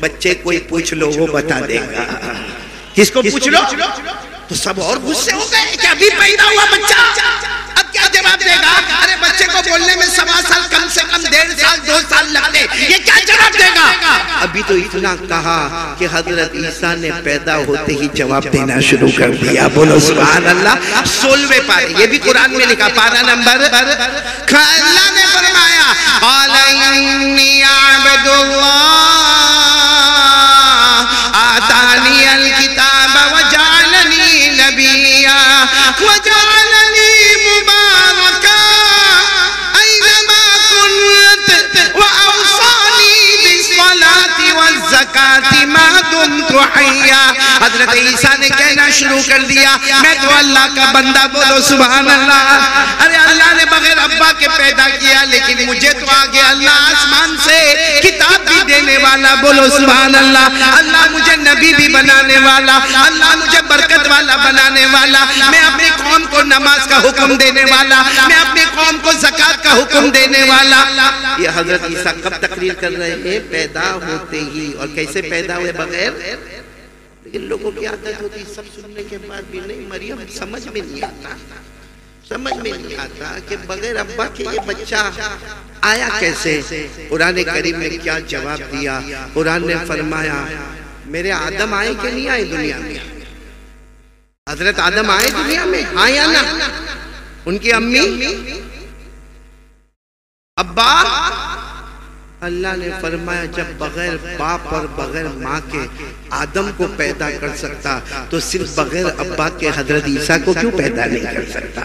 بچے کوئی پوچھ لو وہ بتا دے گا. کس کو پوچھ لو تو سب اور غصے ہو گئے کہ ابھی پیدا ہوا بچہ اب کیا جواب دے گا. ارے بچے کو بولنے میں 1.25 سال کم سے کم 1.5 سال 2 سال لگتے, یہ کیا جواب دے گا. ابھی تو اتنا کہا کہ حضرت عیسیٰ نے پیدا ہوتے ہی جواب دینا شروع کر دیا. بولو سبحان اللہ. 16ویں پارے, یہ بھی قرآن میں لکھا, پارہ نمبر. اللہ نے فرمایا قال انی عبد اللہ آتانی الکتاب وجعلنی نبیا وجعلنی مبارکا اینما کنت واوصانی بالصلاة والزکاة ما دمت حیا. حضرت عیسیٰ نے کہنا شروع کر دیا میں تو اللہ کا بندہ. بولو سبحان اللہ. ارے اللہ نے بغیر ابا کے پیدا کیا لیکن مجھے تو آگے اللہ آسمان سے کتاب بھی دینے والا. بولو سبحان اللہ. اللہ مجھے نبی بھی بنانے والا, اللہ مجھے برکت والا بنانے والا, میں اپنی قوم کو نماز کا حکم دینے والا, میں اپنی قوم کو زکوٰۃ کا حکم دینے والا. یہ حضرت عیسیٰ کب تقریر کر رہے ہیں؟ پیدا ہوتے ہی. اور کیسے پیدا ہوئے؟ بغیر. لیکن لوگوں کی عادت ہوتی سب سننے کے بعد بھی نہیں, مریم سمجھ میں نہیں آتا کہ بغیر ابا کے یہ بچہ آیا کیسے. قرآن کریم نے کیا جواب دیا. قرآن نے فرمایا میرے آدم آئے کہ نہیں آئے دنیا میں؟ حضرت آدم آئے دنیا میں, ہاں یا نا؟ ان کی امی ابا. اللہ نے فرمایا جب بغیر باپ اور بغیر ماں کے آدم کو پیدا کر سکتا تو صرف بغیر ابا کے حضرت عیسیٰ کو کیوں پیدا نہیں کر سکتا.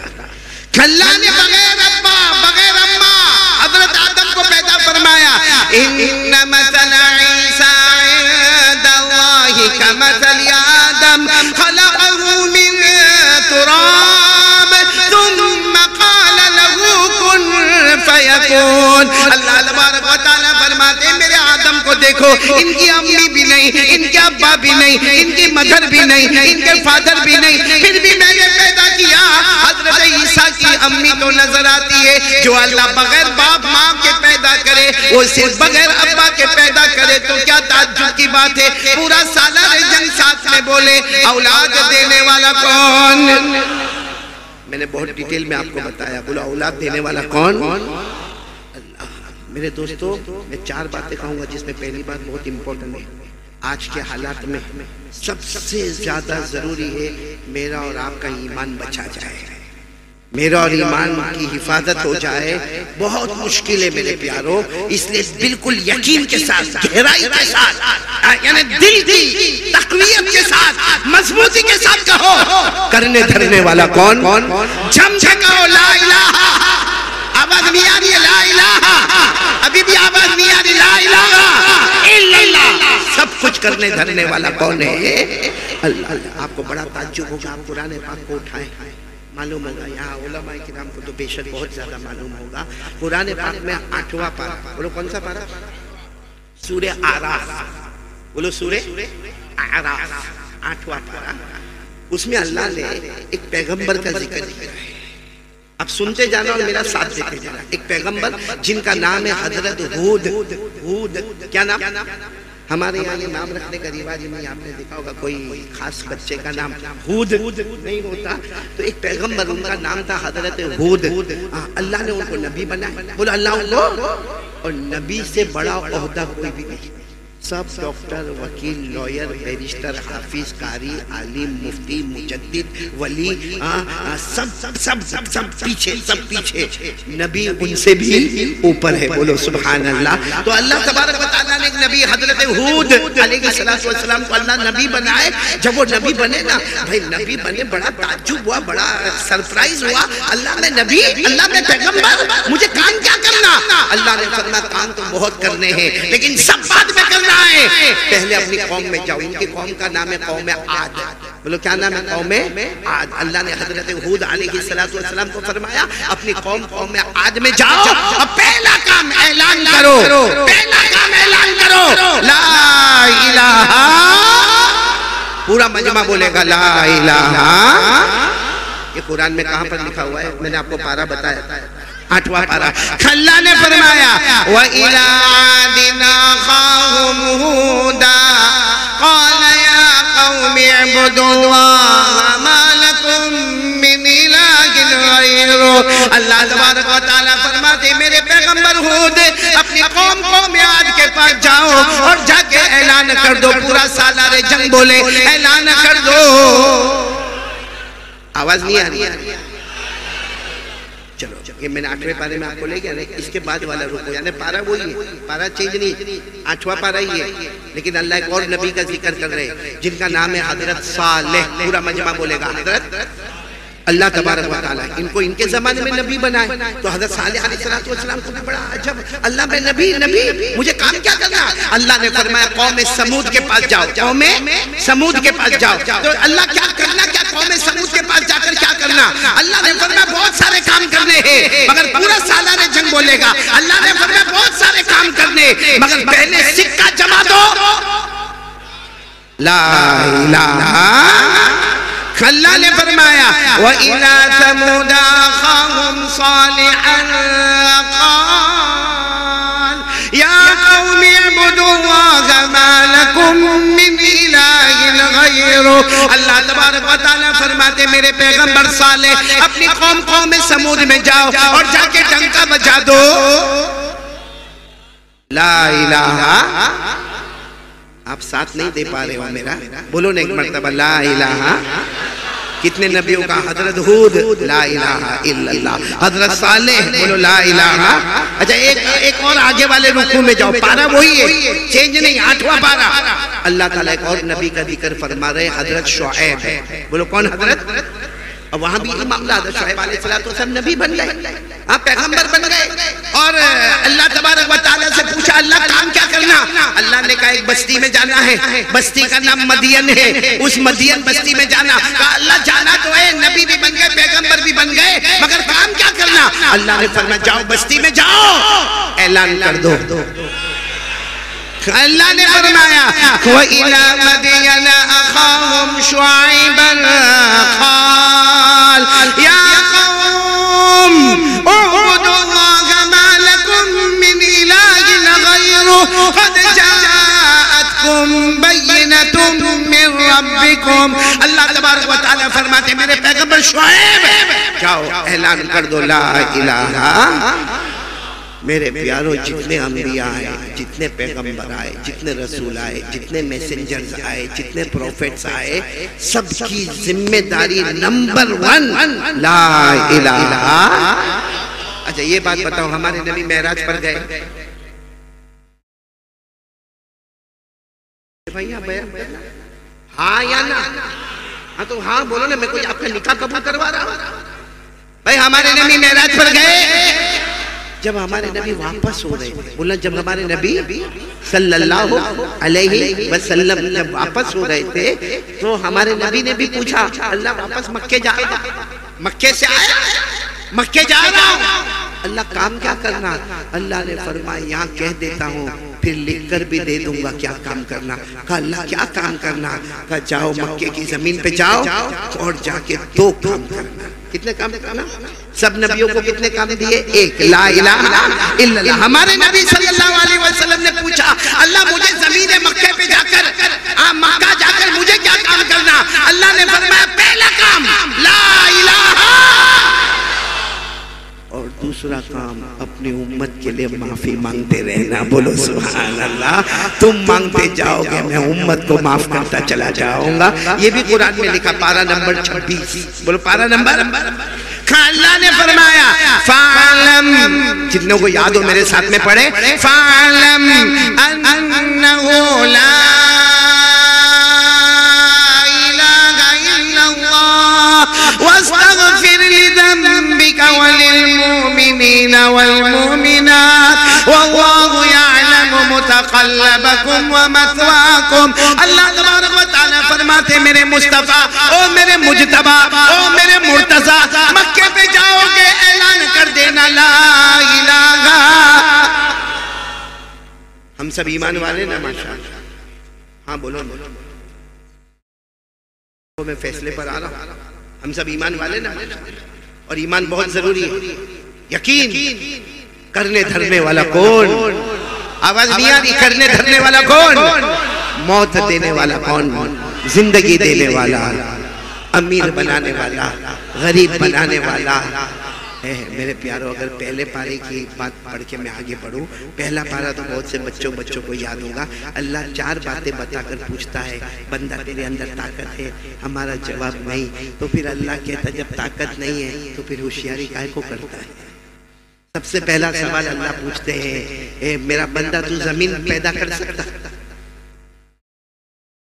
اللہ نے بغیر ابا بغیر اماں حضرت آدم کو پیدا فرمایا. ان مثل عیسیٰ عند اللہ کمثل آدم خلقه من تراب ثم قال له كن فيكون. اللہ تبارک و تعالیٰ فرماتے ہیں میرے آدم کو دیکھو, ان کی امی بھی نہیں, ان کے ابا بھی نہیں, ان کی مدر بھی نہیں, ان کے فادر بھی نہیں, پھر بھی میں نے پیدا کیا. حضرت عیسیٰ کی امی تو نظر آتی ہے. جو اللہ بغیر باپ ماں کے پیدا کرے وہ صرف بغیر ابا کے پیدا کرے تو کیا تعجب کی بات ہے. پورا سالار جنگ ساتھ میں بولے اولاد دینے والا کون. میں نے بہت ڈیٹیل میں آپ کو بتایا. بولو اولاد دینے والا کون؟ میرے دوستو میں 4 باتیں کہوں گا جس میں پہلی بات بہت امپورٹنٹ ہے. آج کے حالات میں سب سے زیادہ ضروری ہے میرا اور آپ کا ایمان بچا جائے, میرا اور ایمان کی حفاظت ہو جائے. بہت مشکل ہے میرے پیاروں, اس لیے بالکل یقین کے ساتھ, گہرائی کے ساتھ, یعنی دل کی تقویت کے ساتھ, مضبوطی کے ساتھ کہو کرنے دھرنے والا کون. جم سے کہو لا الہ. آواز نہیں آ رہی ہے لا الہ, ابھی بھی آواز نہیں آ رہی لا الہ الا اللہ. سب کچھ کرنے دھرنے والا کون ہے؟ اللہ. آپ کو بڑا تعجب ہوگا, آپ قرآن پاک کو اٹھائیں, معلوم ہوگا یہاں علماء کرام کو تو بے شک بہت زیادہ معلوم ہوگا. قرآن پاک میں 8واں پارہ, بولو کون سا پارہ؟ سورہ اعراف. بولو سورہ اعراف 8واں پارہ. اس میں اللہ نے ایک پیغمبر کا ذکر کیا ہے. اب سنتے جانا اور میرا ساتھ دیتے جانا. ایک پیغمبر جن کا نام ہے حضرت ہود. ہود کیا نام؟ ہمارے یہاں یہ نام رکھنے کا رواج نہیں, آپ نے دیکھا ہوگا کوئی خاص بچے کا نام ہود نہیں ہوتا. تو ایک پیغمبر ان کا نام تھا حضرت ہود. اللہ نے ان کو نبی بنایا. بولو اللہ ان کو. اور نبی سے بڑا عہدہ کوئی بھی نہیں. سب ڈاکٹر, وکیل, لائر, بیرسٹر, حافظ, قاری, عالم, مفتی, مجدد, ولی, سب پیچھے. نبی ان سے بھی اوپر ہے. بولو سبحان اللہ. تو اللہ تبارک و تعالیٰ نے ایک نبی حضرت ہود علیہ السلام کو اللہ نبی بنائے. جب وہ نبی بنے نا بھائی, نبی بنے بڑا تعجب ہوا, بڑا سرپرائز ہوا. اللہ میں نبی, اللہ میں پیغمبر, مجھے کام کیا کرنا؟ اللہ نے فرمایا کام تو بہت کرنے ہیں لیکن سب بعد میں کرنا ہے. پہلے اپنی قوم میں جاؤ. ان کی قوم کا نام ہے قوم عاد. بولو کیا نام ہے؟ قوم عاد. اللہ نے حضرت ہود علیہ السلام کو فرمایا اپنی قوم عاد میں جاؤ اور پہلا کام اعلان کرو, لا الہ. پورا مجمع بولے گا لا الہ. یہ قرآن میں کہاں پر لکھا ہوا ہے؟ میں نے آپ کو پارہ بتایا, 8واں پارہ. اللہ نے فرمایا وَإِلَىٰ عَادٍ أَخَاهُمْ اعبدوا اللہ ما لکم من الہ غیرہ۔ اللہ تبارک و تعالیٰ فرماتے میرے پیغمبر ہود اپنی قوم عاد کے پاس جاؤ اور جا کے اعلان کر دو، پورا سالار جنگ بولے اعلان کر دو۔ آواز نہیں آ رہی؟ چلو یہ میں نے 8ویں پارے میں آپ کو لے گیا، اس کے بعد والا رکو، یعنی پارہ وہی ہے، پارہ چینج نہیں، 8واں پارہ ہی ہے، لیکن اللہ ایک اور نبی کا ذکر کر رہے ہیں جن کا نام ہے حضرت صالح۔ پورا مجمع بولے گا حضرت اللہ تبارک و تعالیٰ ان کو ان کے زمانے میں نبی بنائے، تو حضرت صالح علیہ السلام کو بھی بڑا عجب، اللہ میں نبی مجھے کام کیا کرنا؟ اللہ نے فرمایا قوم سمود کے پاس جاؤ، قوم سمود کے پاس جاؤ۔ تو اللہ کیا کرنا، کیا قوم سمود کے پاس جا کر کیا کرنا؟ اللہ نے فرمایا بہت سارے کام کرنے ہیں، مگر پورا سالار جنگ بولے گا اللہ نے فرمایا بہت سارے کام کرنے، مگر پہلے سکہ جما دو لا الہ۔ اللہ نے فرمایا وَإِلَىٰ ثَمُودَ أَخَاهُمْ صَالِحًا قَالَ يَا قَوْمِ اعْبُدُوا اللَّهَ مَا لَكُم مِّنْ إِلَٰهٍ غَيْرُهُ۔ اللہ تبارک و تعالیٰ فرماتے میرے پیغمبر صالح اپنی قوم سمود میں جاؤ اور جا کے ڈنکا بجا دو لا الہ۔ آپ ساتھ نہیں دے پا رہے ہو میرا، بولو نا ایک مرتبہ لا الہ۔ کتنے نبیوں کا؟ حضرت ہود لا الہ الا اللہ، حضرت صالح بولو لا الہ۔ اچھا ایک اور آگے والے رکوع میں جاؤ، پارہ وہی ہے، چینج نہیں، 8واں پارہ۔ اللہ تعالیٰ ایک اور نبی کا ذکر فرما رہے حضرت شعیب، بولو کون حضرت؟ اور وہاں بھی یہ معاملہ حضرت شعیب علیہ السلام نبی بن گئے، آپ پیغمبر بن گئے، اور اللہ تبارک و تعالیٰ سے پوچھا اللہ کام کیا کرنا؟ اللہ نے کہا ایک بستی میں جانا ہے، بستی کا نام مدین ہے، اس مدین بستی میں جانا۔ کہا اللہ جانا تو ہے، نبی بھی بن گئے پیغمبر بھی بن گئے، مگر کام کیا کرنا؟ اللہ نے فرمایا جاؤ بستی میں جاؤ اعلان کر دو۔ اللہ نے فرمایا وَإِلَىٰ مَدْيَنَ أَخَاهُمْ شُعَيْبًا قَالَ يَا قَوْمِ اعْبُدُوا اللَّهَ مَا لَكُم مِّنْ إِلَٰهٍ غَيْرُهُ قَدْ جَاءَتْكُم بَيِّنَةٌ مِّن رَّبِّكُمْ۔ اللہ تبارک و تعالیٰ فرماتے میرے پیغمبر شعیب جاؤ اعلان کر دو لا الہ۔ میرے پیاروں جتنے انبیاء آئے، جتنے پیغمبر آئے، جتنے رسول آئے، جتنے میسنجرز آئے، جتنے پروفیٹس آئے، سب کی ذمہ داری نمبر 1 لا الہ۔ اچھا یہ بات بتاؤ ہمارے نبی معراج پر گئے؟ ہاں یا نا؟ ہاں تو ہاں بولو نا، میں کوئی آپ کا نکاح قبول کروا رہا ہوں بھائی ہمارے نبی معراج پر گئے؟ جب ہمارے نبی واپس ہو رہے تھے، بولنا جب ہمارے نبی صلی اللہ علیہ وسلم جب واپس ہو رہے تھے تو ہمارے نبی نے بھی پوچھا اللہ واپس مکے جا رہا، مکے سے آیا، مکے جا رہا ہوں، اللہ کام کیا کرنا؟ اللہ نے فرمایا یہاں کہہ دیتا ہوں پھر لکھ کر بھی دے دوں گا کیا کام کرنا۔ کہا اللہ کیا کام کرنا؟ کہا جاؤ مکے کی زمین پہ جاؤ اور جا کے 2 کام کرنا۔ کتنے کام کرنا؟ سب نبیوں کو کتنے کام دیے؟ ایک لا الہ الا اللہ۔ ہمارے نبی صلی اللہ علیہ وسلم نے پوچھا اللہ مجھے زمین مکے پہ جا کر مکہ جا کر مجھے کیا کام کرنا؟ اللہ نے فرمایا پہلا کام لا الہ، اور دوسرا کام اپنی امت کے لئے معافی مانگتے رہنا۔ بولو سبحان اللہ۔ تم مانگتے جاؤ گے میں امت کو معاف کرتا چلا جاؤں گا۔ یہ بھی قرآن میں لکھا پارہ نمبر 26، بولو پارہ نمبر۔ اللہ نے فرمایا فَعَلَمْ، جتنوں کو یاد ہو میرے ساتھ میں پڑھے، فَعَلَمْ أَنَّهُ لَا إِلَهَ إِلَّا اللَّهُ وَاسْتَغْفِرْ لِذَنبِكَ وَلِلْمُؤْمِنِينَ وَالْمُؤْمِنَاتِ وَاللَّهُ يَعْلَمُ مُتَقَلَّبَكُمْ وَمَثْوَاكُمْ۔ اللہ تبارک و تعالیٰ فرماتے میرے مصطفیٰ، او میرے مجتبہ، او میرے مرتضیٰ، مکے پہ جاؤ گے اعلان کر دینا لا الہ۔ ہم سب ایمان والے نا ماشاءاللہ؟ ہاں بولو بولو، میں فیصلے پر آ رہا ہوں، ہم سب ایمان والے نا؟ اور ایمان بہت ضروری ہے، یقین کرنے دھرنے والا کون؟ آواز نہیں آ رہی؟ کرنے دھرنے والا کون؟ موت دینے والا کون؟ زندگی دینے والا، امیر بنانے والا، غریب بنانے والا ہے۔ میرے پیارو، اگر پہلے پارے کی بات پڑھ کے میں آگے بڑھوں، پہلا پارہ تو بہت سے بچوں کو یاد ہوگا۔ اللہ 4 باتیں بتا کر پوچھتا ہے، بندہ تیرے اندر طاقت ہے؟ ہمارا جواب نہیں۔ تو پھر اللہ کہتا جب طاقت نہیں ہے تو پھر ہوشیاری کائے کو کرتا ہے؟ سب سے پہلا سوال اللہ پوچھتے ہیں، اے میرا بندہ تو زمین پیدا کر سکتا؟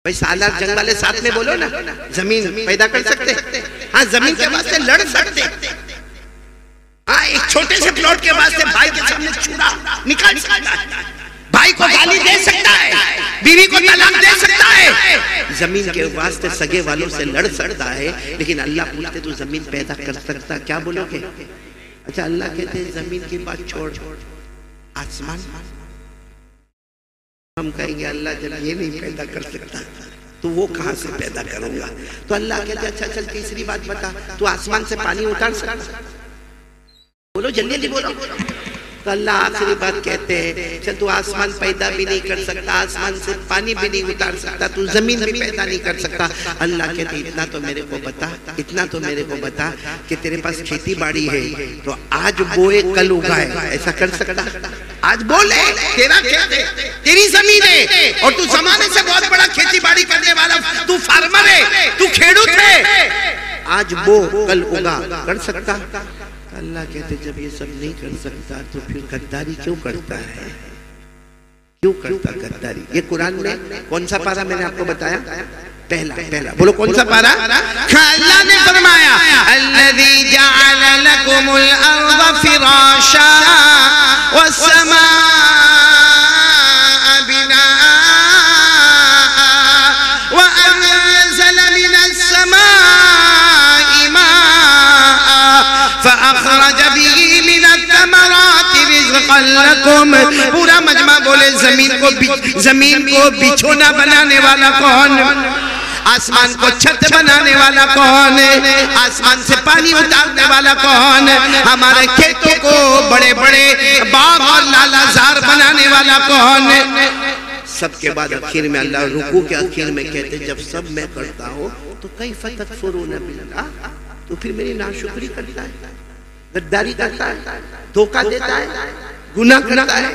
بھائی سالار جنگ والے ساتھ میں بولو نا، زمین پیدا کر سکتے؟ ہاں زمین کے واسطے لڑ سکتے، ہاں ایک چھوٹے سے پلاٹ کے واسطے بھائی کے سامنے چورا نکال سکتا ہے، بھائی کو گالی دے سکتا ہے، بیوی کو طلاق دے سکتا ہے، زمین کے واسطے سگے والوں سے لڑ سکتا ہے۔ لیکن اللہ پوچھتے تو زمین پیدا کر سکتا؟ کیا بولو گے؟ اچھا اللہ کہتے ہیں زمین کی بات چھوڑ، آسمان؟ ہم کہیں گے اللہ جب یہ نہیں پیدا کر سکتا تو وہ کہاں سے پیدا کروں گا؟ تو اللہ کہتے ہیں اچھا چل تیسری بات بتا، تو آسمان سے پانی اتار سکتا؟ بولو جلدی جلدی بولو۔ تو اللہ آخری بات کہتے ہیں چل تو آسمان پیدا بھی نہیں کر سکتا، آسمان سے پانی بھی نہیں اتار سکتا، تو زمین بھی پیدا نہیں کر سکتا۔ اللہ کہتے ہیں اتنا تو میرے کو بتا، اتنا تو میرے کو بتا کہ تیرے پاس کھیتی باڑی ہے تو آج بوئے کل اگائے، ایسا کر سکتا؟ آج بولے تیرا کھیت ہے، تیری زمین ہے اور تو زمانے سے بہت بڑا کھیتی باڑی کرنے والا، تو فارمر ہے، تو کھیڑوت ہے، آج بو کل اگا، کر سکتا؟ اللہ کہتے جب یہ سب نہیں کر سکتا تو پھر غداری کیوں کرتا ہے؟ کیوں کرتا غداری؟ یہ قرآن میں کون سا پارہ میں نے آپ کو بتایا؟ پہلا بولو کون سا پارہ؟ اللہ نے فرمایا الذی جعل لکم الارض فراشا والسماء بناء وانزل من السماء فأخرج به من الثمرات رزقا لكم۔ پورا مجمع بولے زمین کو بچھونا بنانے والا کون؟ آسمان کو چھت بنانے والا کون؟ آسمان سے پانی اتارنے والا کون؟ ہمارے کھیتوں کو بڑے بڑے باغ اور لالازار بنانے والا کون؟ سب کے بعد اخیر میں اللہ رکوع کے اخیر میں کہتے جب سب میں کرتا ہوں تو کیف تکفرون باللہ، تو پھر میری ناشکری کرتا ہے، غداری کرتا ہے، دھوکہ دیتا ہے، گناہ کرتا ہے۔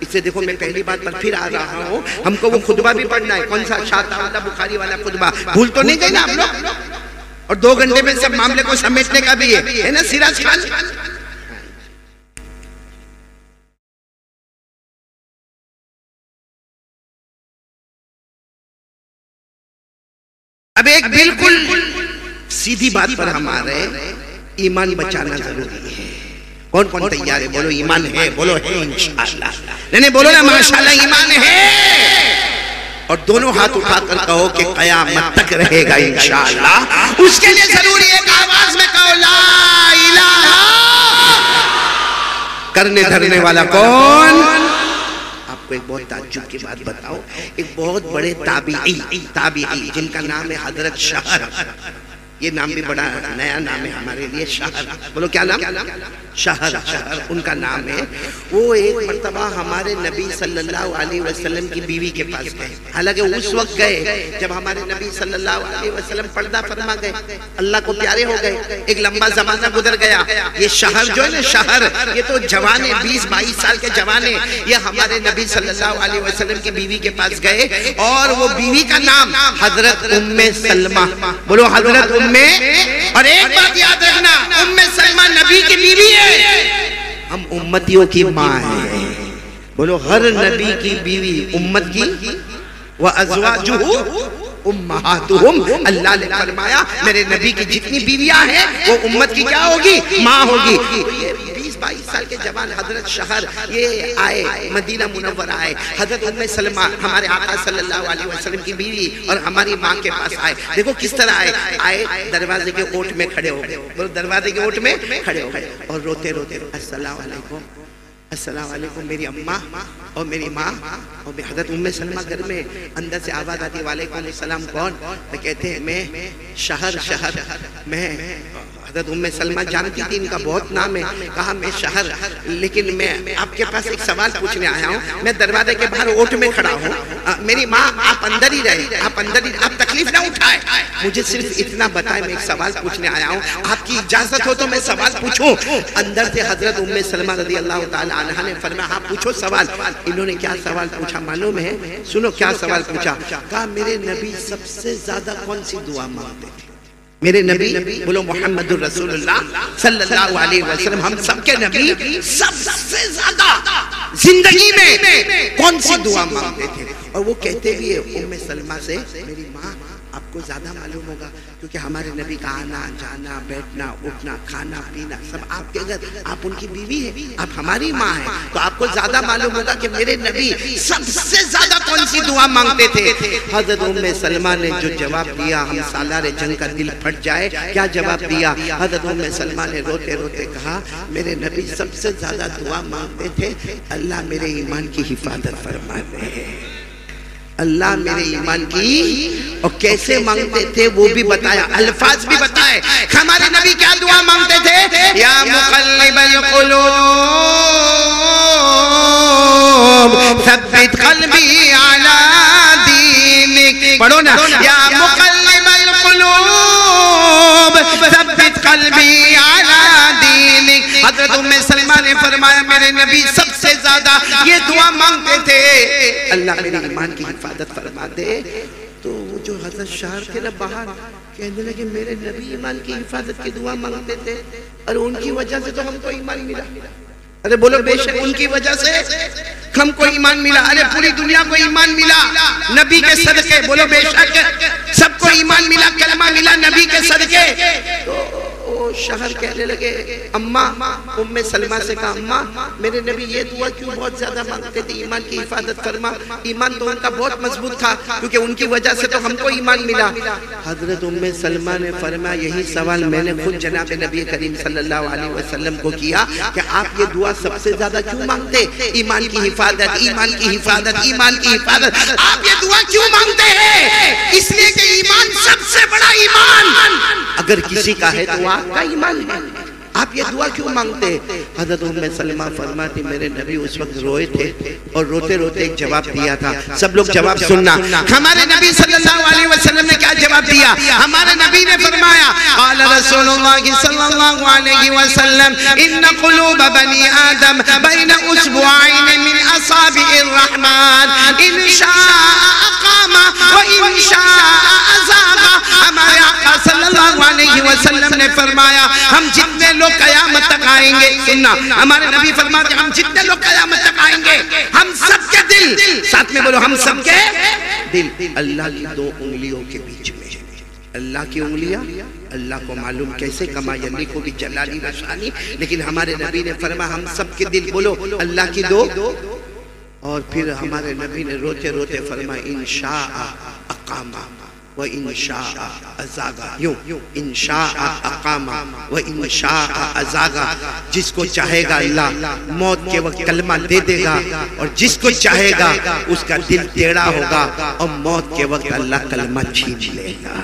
اس سے دیکھو میں پہلی بات پر پھر آ رہا ہوں، ہم کو وہ خطبہ بھی پڑھنا ہے، کون سا؟ شاطہ والا بخاری والا خطبہ، بھول تو نہیں گئے نا آپ لوگ؟ اور 2 گھنٹے میں سب معاملے کو سمیٹنے کا بھی ہے نا سراج خان؟ اب ایک بالکل سیدھی بات پر ہمارے ایمان بچانا ضروری ہے۔ کون کون تیار ہے؟ بولو ایمان ہے، بولو ہے انشاءاللہ، نہیں بولو نا ماشاءاللہ ایمان ہے، اور دونوں ہاتھ اٹھا کر کہو کہ قیامت تک رہے گا انشاءاللہ۔ اس کے لیے ضروری ہے کہ آواز میں کہو لا الہ، کرنے دھرنے والا کون؟ آپ کو ایک بہت تعجب کی بات بتاؤ، ایک بہت بڑے تابعی جن کا نام ہے حضرت شہر، یہ نام بھی بڑا نیا نام ہے ہمارے لیے، شہر، بولو کیا نام؟ شہر ان کا نام ہے۔ وہ ایک مرتبہ ہمارے نبی صلی اللہ علیہ وسلم کی بیوی کے پاس گئے، حالانکہ اس وقت گئے جب ہمارے نبی صلی اللہ علیہ وسلم پردہ فرما گئے، اللہ کو پیارے ہو گئے، ایک لمبا زمانہ گزر گیا۔ یہ شہر جو ہے نا، شہر یہ تو جوانے 20-22 سال کے جوانے، یہ ہمارے نبی صلی اللہ علیہ وسلم کی بیوی کے پاس گئے، اور وہ بیوی کا نام حضرت ام سلمہ، بولو حضرت اور ایک بات یاد رکھنا، ام سلمہ نبی کی بیوی ہے، ہم امتیوں کی ماں ہیں، بولو ہر نبی کی بیوی امت کی، وَأَزْوَاجُهُ أُمَّهَاتُهُمْ، اللہ نے فرمایا میرے نبی کی جتنی بیویاں ہیں وہ امت کی کیا ہوگی؟ ماں ہوگی۔ 22 سال کے جوان حضرت شہر یہ آئے، مدینہ منورہ آئے، حضرت ام سلمہ ہمارے آقا صلی اللہ علیہ وسلم کی بیوی اور ہماری ماں کے پاس آئے۔ دیکھو کس طرح آئے، دروازے کے اوٹ میں کھڑے ہو گئے، دروازے کے اوٹ میں کھڑے ہو گئے اور روتے روتے السلام علیکم، السلام علیکم میری اماں اور میری ماں اور حضرت ام سلمہ گھر میں، اندر سے آواز آتی وعلیکم السلام، کون؟ تو کہتے ہیں میں شہر، میں حضرت ام سلمہ جانتی تھی ان کا بہت نام ہے. کہا میں شہر لیکن میں آپ کے پاس ایک سوال پوچھنے آیا ہوں. میں دروازے کے باہر اوٹ میں کھڑا ہوں. میری ماں آپ اندر ہی رہے, آپ تکلیف نہ اٹھائے, مجھے صرف اتنا بتائے, میں ایک سوال پوچھنے آیا ہوں, آپ کی اجازت ہو تو میں سوال پوچھوں. اندر سے حضرت ام سلمہ رضی اللہ تعالی عنہا نے فرمایا ہاں پوچھو سوال. انہوں نے کیا سوال پوچھا معلوم ہے؟ سنو کیا سوال پوچھا. کہا میرے نبی سب سے زیادہ کون سی دعا مانگتے تھے؟ میرے نبی بولو محمد الرسول اللہ صلی اللہ علیہ وسلم, ہم سب کے نبی سب سے زیادہ زندگی میں کون سی دعا مانگتے تھے؟ اور وہ کہتے بھی ہے ام سلمہ سے, میری ماں آپ کو زیادہ معلوم ہوگا کیونکہ ہمارے نبی کا آنا جانا بیٹھنا اٹھنا کھانا پینا سب آپ کے گھر, آپ ان کی بیوی ہیں, آپ ہماری ماں ہیں, تو آپ کو زیادہ معلوم ہوگا کہ میرے نبی سب سے زیادہ کون سی دعا مانگتے تھے. حضرت ام سلمہ نے جو جواب دیا, ہم سالار جنگ کا دل پھٹ جائے, کیا جواب دیا؟ حضرت ام سلمہ نے روتے روتے کہا میرے نبی سب سے زیادہ دعا مانگتے تھے اللہ میرے ایمان کی حفاظت فرما دے, اللہ میرے ایمان کی. اور کیسے مانگتے تھے وہ بھی بتایا, الفاظ بھی بتائے. ہمارے نبی کیا دعا مانگتے تھے؟ یا مقلب القلوب ثبت قلبی علی دینک. پڑھو نا, یا مقلب القلوب ثبت قلبی علی دینک. حضرت ام سلمہ نے فرمایا میرے نبی سب سے زیادہ یہ دعا مانگتے تھے اللہ میرے ایمان کی حفاظت فرما دے. تو وہ جو حضرت شاعر تھے نا باہر کہنے لگے میرے نبی ایمان کی حفاظت کی دعا مانگتے تھے اور ان کی وجہ سے تو ہم کو ایمان ملا. ارے بولو بے شک ان کی وجہ سے ہم کو ایمان ملا. ارے پوری دنیا کو ایمان ملا نبی کے صدقے. بولو بے شک سب کو ایمان ملا, کلمہ ملا نبی کے صدقے. تو وہ شہر کہنے لگے اماں, ام سلمہ سے کہا اماں میرے نبی یہ دعا کیوں بہت زیادہ مانگتے تھے, ایمان کی حفاظت فرما. ایمان تو ان کا بہت مضبوط تھا کیونکہ ان کی وجہ سے تو ہم کو ایمان ملا. حضرت ام سلمہ نے فرمایا یہی سوال میں نے خود جناب نبی کریم صلی اللہ علیہ وسلم کو کیا کہ آپ یہ دعا سب سے زیادہ کیوں مانگتے؟ ایمان کی حفاظت, ایمان کی حفاظت, ایمان کی حفاظت. آپ یہ دعا کیوں مانگتے ہیں؟ اس لیے کہ ایمان سب سے بڑا ایمان اگر کسی کا ہے تو آپ کا ایمان ہے. آپ یہ دعا کیوں مانگتے؟ حضرت ام سلمہ فرماتی میرے نبی اس وقت روئے تھے اور روتے روتے ایک جواب دیا تھا. سب لوگ جواب سننا. ہمارے نبی صلی اللہ علیہ وسلم نے کیا جواب دیا؟ ہمارے نبی نے فرمایا قال رسول اللہ صلی اللہ علیہ وسلم ان قلوب بنی آدم بین اصبعین من اصابع الرحمن ان شاء اقام و ان شاء ازاغ. ہمارے آقا صلی اللہ علیہ وسلم نے فرمایا ہم جتنے لوگ قیامت تک آئیں گے, سننا ہمارے نبی فرماتے ہم جتنے لوگ قیامت تک آئیں گے ہم سب کے دل, ساتھ میں بولو ہم سب کے دل اللہ کی دو انگلیوں کے بیچ میں. اللہ کی انگلیاں اللہ کو معلوم کیسے کما یلی کو بھی جلالی رشانی, لیکن ہمارے نبی نے فرمایا ہم سب کے دل بولو اللہ کی دو. اور پھر ہمارے نبی نے روتے روتے فرمایا انشاء اقام و انشاء ازاغا. یوں انشاء اقام و انشاء ازاغا. جس کو چاہے گا اللہ موت کے وقت کلمہ دے دے گا اور جس کو چاہے گا اس کا دل ٹیڑھا ہوگا اور موت کے وقت اللہ کلمہ چھین لے گا.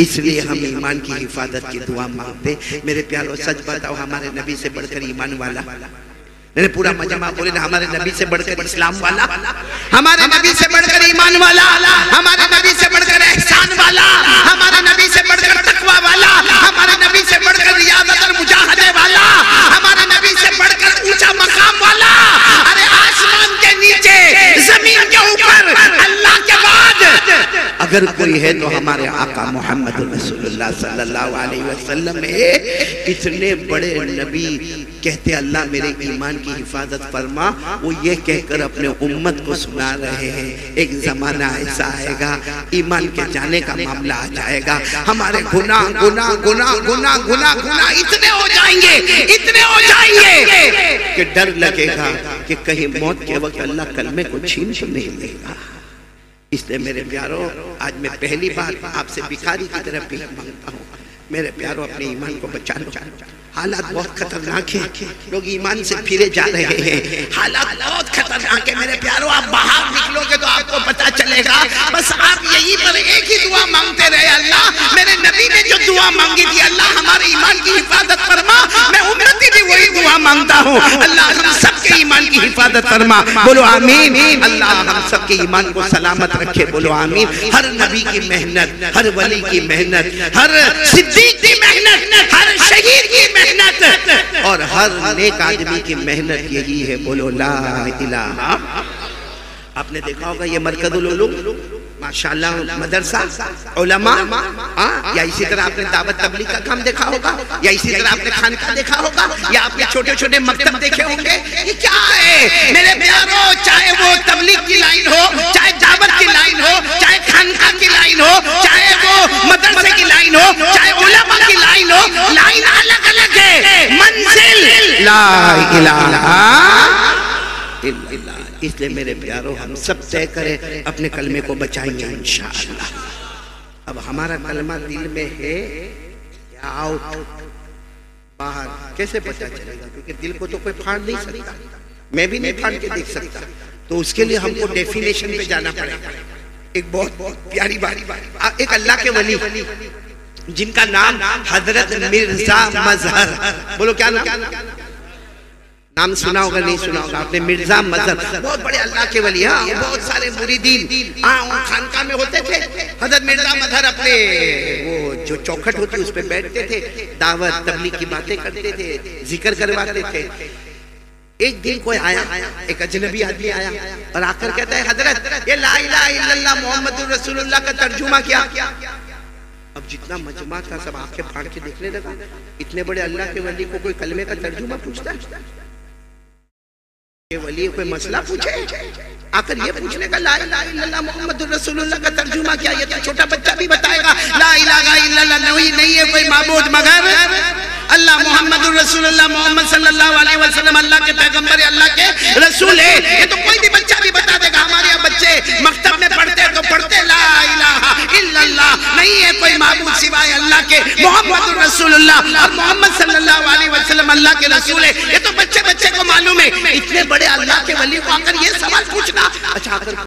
اس لیے ہم ایمان کی حفاظت کی دعا مانگتے. میرے پیارو سچ بتاؤ ہمارے نبی سے بڑھ کر ایمان والا, پورا مجمع بولے نا ہمارے نبی سے بڑھ کر اسلام والا, ہمارے نبی سے بڑھ کر ایمان والا, ہمارے نبی سے بڑھ کر احسان والا, ہمارے نبی سے بڑھ کر تقوی والا, ہمارے نبی سے بڑھ کر ریاضت اور مجاہدے والا, ہمارے نبی سے بڑھ کر اونچا مقام والا. ارے آسمان کے نیچے زمین کے اوپر اللہ کے بعد اگر کوئی ہے تو ہمارے آقا محمد رسول اللہ صلی اللہ علیہ وسلم ہے. اتنے بڑے نبی کہتے اللہ میرے ایمان کی حفاظت فرما. وہ یہ کہہ کر اپنے امت کو سنا رہے ہیں ایک زمانہ ایسا آئے گا ایمان کے جانے کا معاملہ آ جائے گا. ہمارے گناہ گناہ گناہ گناہ گناہ گناہ اتنے ہو جائیں گے, اتنے ہو جائیں گے کہ ڈر لگے گا کہ کہیں موت کے وقت اللہ کلمے کو چھین تو نہیں لے گا. اس لئے میرے پیارو آج میں پہلی بار آپ سے بھکاری کی طرف بھی مانگتا ہوں میرے پیارو اپنے ایمان کو بچا لو. حالات بہت خطرناک ہیں, لوگ ایمان سے پھرے جا رہے ہیں, حالات بہت خطرناک ہیں میرے پیارو. آپ باہر نکلو گے تو آپ کو پتا چلے گا بس بس آپ یہی پر ایک ہی دعا مانگتے رہے، اللہ میرے نبی نے جو دعا مانگی تھی اللہ ہمارے ایمان کی حفاظت فرما، میں امتی بھی وہی دعا مانگتا ہوں، اللہ ہم سب کے ایمان کی حفاظت فرما، بولو آمین۔ اللہ ہم سب کے ایمان کو سلامت رکھے، بولو آمین۔ ہر نبی کی محنت، ہر ولی کی محنت، ہر صدیق کی محنت، ہر شہید کی محنت اور ہر نیک آدمی کی محنت یہی ہے، بولو لا الہ۔ آپ نے دیکھا ہوگا یہ مرکز العلوم ماشاءاللہ مدرسہ علماء، یا اسی طرح آپ نے دعوت تبلیغ کا کام دیکھا ہوگا، یا اسی طرح آپ نے خانقاہ دیکھا ہوگا، یا آپ نے چھوٹے چھوٹے مکتب دیکھے ہوں گے۔ یہ کیا ہے میرے پیارو، چاہے وہ تبلیغ کی لائن ہو، چاہے دعوت کی لائن ہو، چاہے خانقاہ کی لائن ہو، چاہے وہ مدرسے کی لائن ہو، چاہے علماء کی لائن ہو، لائن الگ الگ ہے، منزل لا الہ الا اللہ۔ اس لئے میرے پیارو ہم سب طے کریں اپنے کلمے کو بچائیں گے انشاءاللہ۔ اب ہمارا کلمہ دل میں ہے یا آؤٹ باہر کیسے پتہ چلے گا؟ کیونکہ دل کو تو کوئی پھاڑ نہیں سکتا، میں بھی نہیں پھاڑ کے دیکھ سکتا، تو اس کے لیے ہم کو ڈیفینیشن پہ جانا پڑے گا۔ ایک بہت پیاری بات، ایک اللہ کے ولی جن کا نام حضرت مرزا مظہر، بولو کیا نام سنا ہوگا نہیں سنا ہوگا آپ نے؟ مرزا مظہر بہت بڑے اللہ کے ولی، بہت سارے مریدین خانقاہ میں ہوتے تھے۔ حضرت مرزا مظہر اپنے وہ جو چوکھٹ ہوتی اس پہ بیٹھتے تھے، دعوت تبلیغ کی باتیں کرتے تھے، ذکر کرواتے تھے۔ ایک دن کوئی آیا، ایک اجنبی آدمی آیا اور آ کر کہتا ہے حضرت یہ لا الہ الا اللہ محمد رسول اللہ کا ترجمہ کیا؟ اب جتنا مجمع تھا سب آنکھیں پھاڑ کے دیکھنے لگا، اتنے بڑے اللہ کے ولی کو کوئی کلمے کا ترجمہ پوچھتا ہے؟ یہ ولی کوئی مسئلہ پوچھے آ کر یہ پوچھنے کا لا الہ الا اللہ محمد رسول اللہ کا ترجمہ کیا؟ یہ تو چھوٹا بچہ بھی بتائے گا لا الہ الا اللہ نہیں ہے کوئی معبود مگر اللہ، محمد رسول اللہ، محمد صلی اللہ علیہ وسلم اللہ کے پیغمبر اللہ کے رسول ہے۔ یہ تو کوئی بھی بچہ بھی بتا دے گا، ہمارے یہاں بچے مکتب میں پڑھتے تو پڑھتے لا الہ الا اللہ، نہیں ہے کوئی معبود سوائے اللہ کے، محمد رسول اللہ اور محمد صلی اللہ علیہ وسلم اللہ کے رسول ہے۔ یہ تو بچے کو معلوم ہے، اتنے بڑے اللہ کے ولی کو آ کر یہ سوال پوچھنا، اچھا